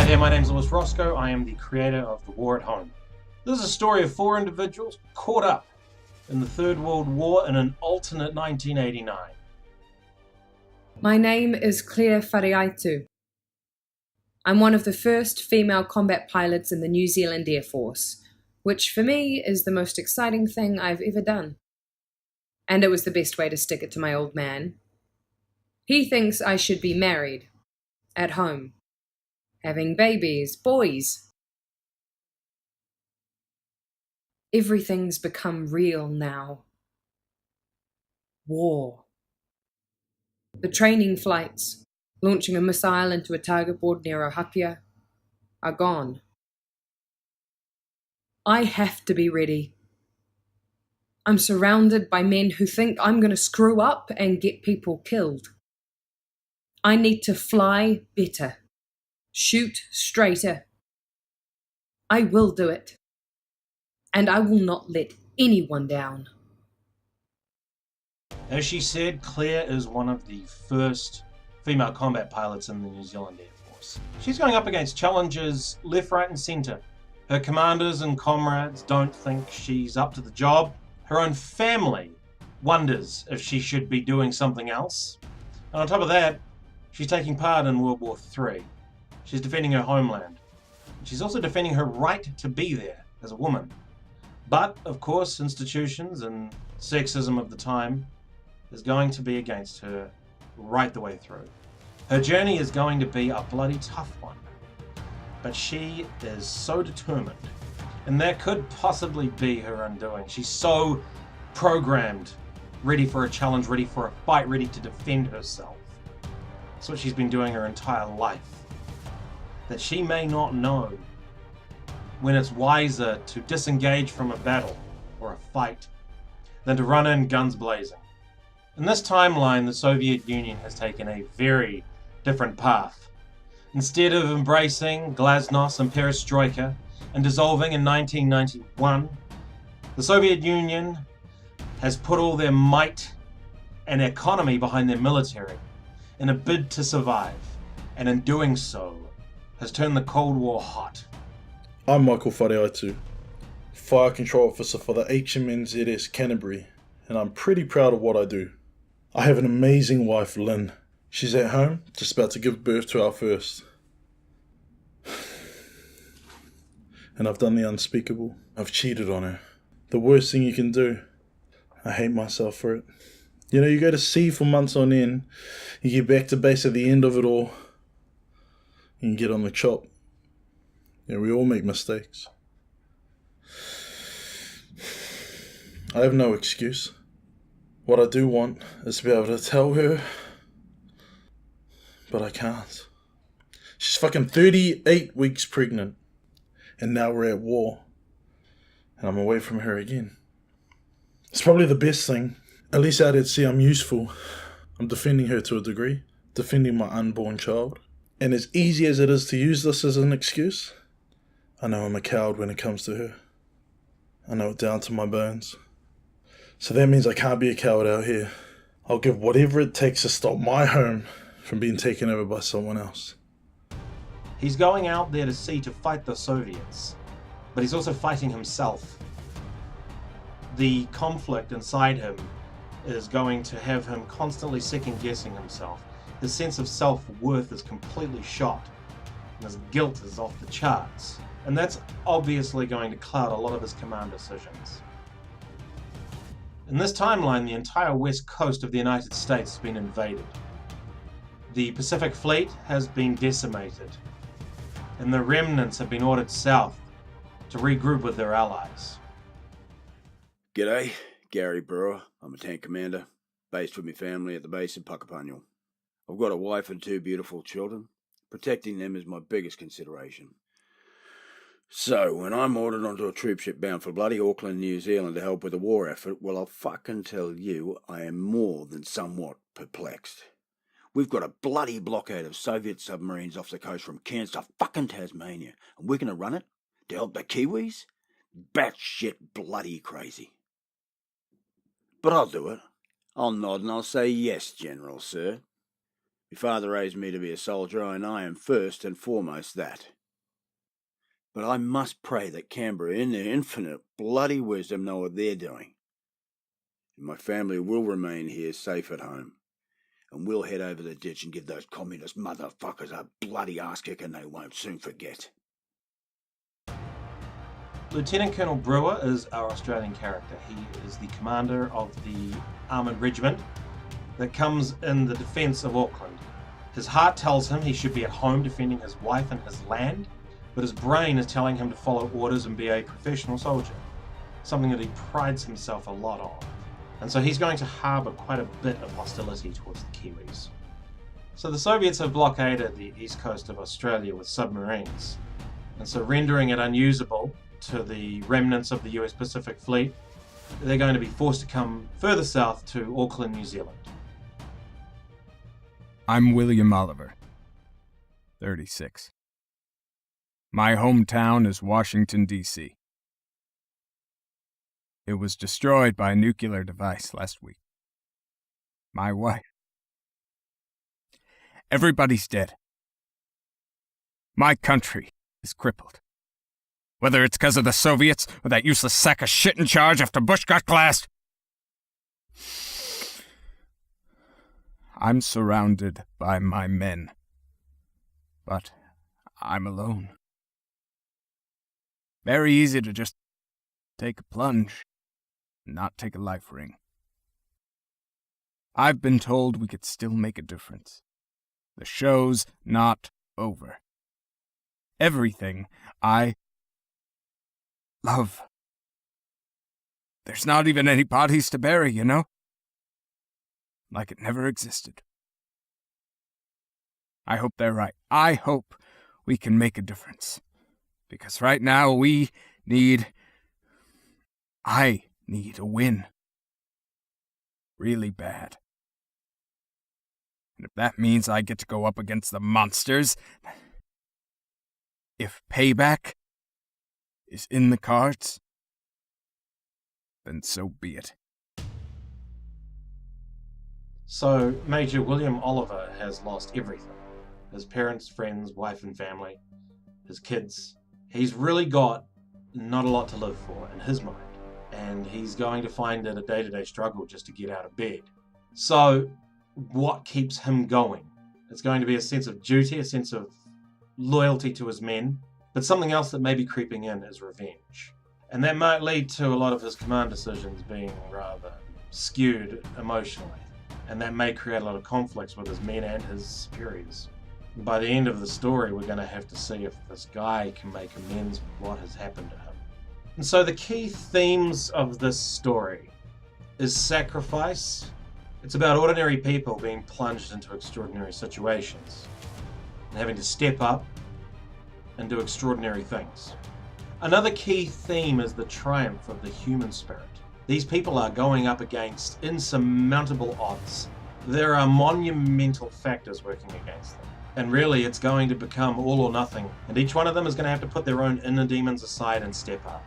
Hi there, my name is Lewis Roscoe. I am the creator of The War at Home. This is a story of four individuals caught up in the Third World War in an alternate 1989. My name is Claire Whareaitu. I'm one of the first female combat pilots in the New Zealand Air Force, which for me is the most exciting thing I've ever done. And it was the best way to stick it to my old man. He thinks I should be married, at home, having babies, boys. Everything's become real now. War. The training flights, launching a missile into a target board near Ohapia, are gone. I have to be ready. I'm surrounded by men who think I'm going to screw up and get people killed. I need to fly better, shoot straighter. I will do it. And I will not let anyone down. As she said, Claire is one of the first female combat pilots in the New Zealand Air Force. She's going up against challenges left, right and centre. Her commanders and comrades don't think she's up to the job. Her own family wonders if she should be doing something else. And on top of that, she's taking part in World War III. She's defending her homeland. She's also defending her right to be there as a woman. But, of course, institutions and sexism of the time is going to be against her right the way through. Her journey is going to be a bloody tough one. But she is so determined, and that could possibly be her undoing. She's so programmed, ready for a challenge, ready for a fight, ready to defend herself. That's what she's been doing her entire life. That she may not know when it's wiser to disengage from a battle or a fight than to run in guns blazing. In this timeline, the Soviet Union has taken a very different path. Instead of embracing glasnost and perestroika and dissolving in 1991, the Soviet Union has put all their might and economy behind their military in a bid to survive, and in doing so, has turned the Cold War hot. I'm Michael Whareaitu, Fire Control Officer for the HMNZS Canterbury, and I'm pretty proud of what I do. I have an amazing wife, Lynn. She's at home, just about to give birth to our first. And I've done the unspeakable. I've cheated on her. The worst thing you can do. I hate myself for it. You know, you go to sea for months on end, you get back to base at the end of it all, and you get on the chop. Yeah, we all make mistakes. I have no excuse. What I do want is to be able to tell her, but I can't. She's fucking 38 weeks pregnant, and now we're at war, and I'm away from her again. It's probably the best thing. At least out at sea I'm useful. I'm defending her to a degree, defending my unborn child. And as easy as it is to use this as an excuse, I know I'm a coward when it comes to her. I know it down to my bones. So that means I can't be a coward out here. I'll give whatever it takes to stop my home from being taken over by someone else. He's going out there to sea to fight the Soviets, but he's also fighting himself. The conflict inside him is going to have him constantly second-guessing himself. His sense of self-worth is completely shot, and his guilt is off the charts. And that's obviously going to cloud a lot of his command decisions. In this timeline, the entire west coast of the United States has been invaded. The Pacific Fleet has been decimated, and the remnants have been ordered south to regroup with their allies. G'day, Gary Brewer. I'm a tank commander, based with my family at the base in Puckapunyal. I've got a wife and two beautiful children. Protecting them is my biggest consideration. So, when I'm ordered onto a troopship bound for bloody Auckland, New Zealand to help with the war effort, well, I'll fucking tell you, I am more than somewhat perplexed. We've got a bloody blockade of Soviet submarines off the coast from Cairns to fucking Tasmania, and we're going to run it to help the Kiwis? Batshit bloody crazy. But I'll do it. I'll nod and I'll say yes, General, sir. My father raised me to be a soldier, and I am first and foremost that. But I must pray that Canberra, in their infinite bloody wisdom, know what they're doing. And my family will remain here safe at home. And we'll head over the ditch and give those communist motherfuckers a bloody ass-kicking they won't soon forget. Lieutenant Colonel Brewer is our Australian character. He is the commander of the armoured regiment that comes in the defence of Auckland. His heart tells him he should be at home defending his wife and his land, but his brain is telling him to follow orders and be a professional soldier, something that he prides himself a lot on. And so he's going to harbour quite a bit of hostility towards the Kiwis. So the Soviets have blockaded the east coast of Australia with submarines, and so rendering it unusable to the remnants of the US Pacific Fleet, they're going to be forced to come further south to Auckland, New Zealand. I'm William Oliver, 36. My hometown is Washington, D.C. It was destroyed by a nuclear device last week. My wife. Everybody's dead. My country is crippled. Whether it's because of the Soviets or that useless sack of shit in charge after Bush got glassed. I'm surrounded by my men, but I'm alone. Very easy to just take a plunge and not take a life ring. I've been told we could still make a difference. The show's not over. Everything I love. There's not even any bodies to bury, you know? Like it never existed. I hope they're right. I hope we can make a difference. Because right now I need a win. Really bad. And if that means I get to go up against the monsters, if payback is in the cards, then so be it. So Major William Oliver has lost everything. His parents, friends, wife and family, his kids. He's really got not a lot to live for in his mind. And he's going to find it a day-to-day struggle just to get out of bed. So what keeps him going? It's going to be a sense of duty, a sense of loyalty to his men, but something else that may be creeping in is revenge. And that might lead to a lot of his command decisions being rather skewed emotionally. And that may create a lot of conflicts with his men and his superiors. By the end of the story, we're going to have to see if this guy can make amends with what has happened to him. And so the key themes of this story is sacrifice. It's about ordinary people being plunged into extraordinary situations and having to step up and do extraordinary things. Another key theme is the triumph of the human spirit. These people are going up against insurmountable odds. There are monumental factors working against them. And really, it's going to become all or nothing. And each one of them is going to have to put their own inner demons aside and step up.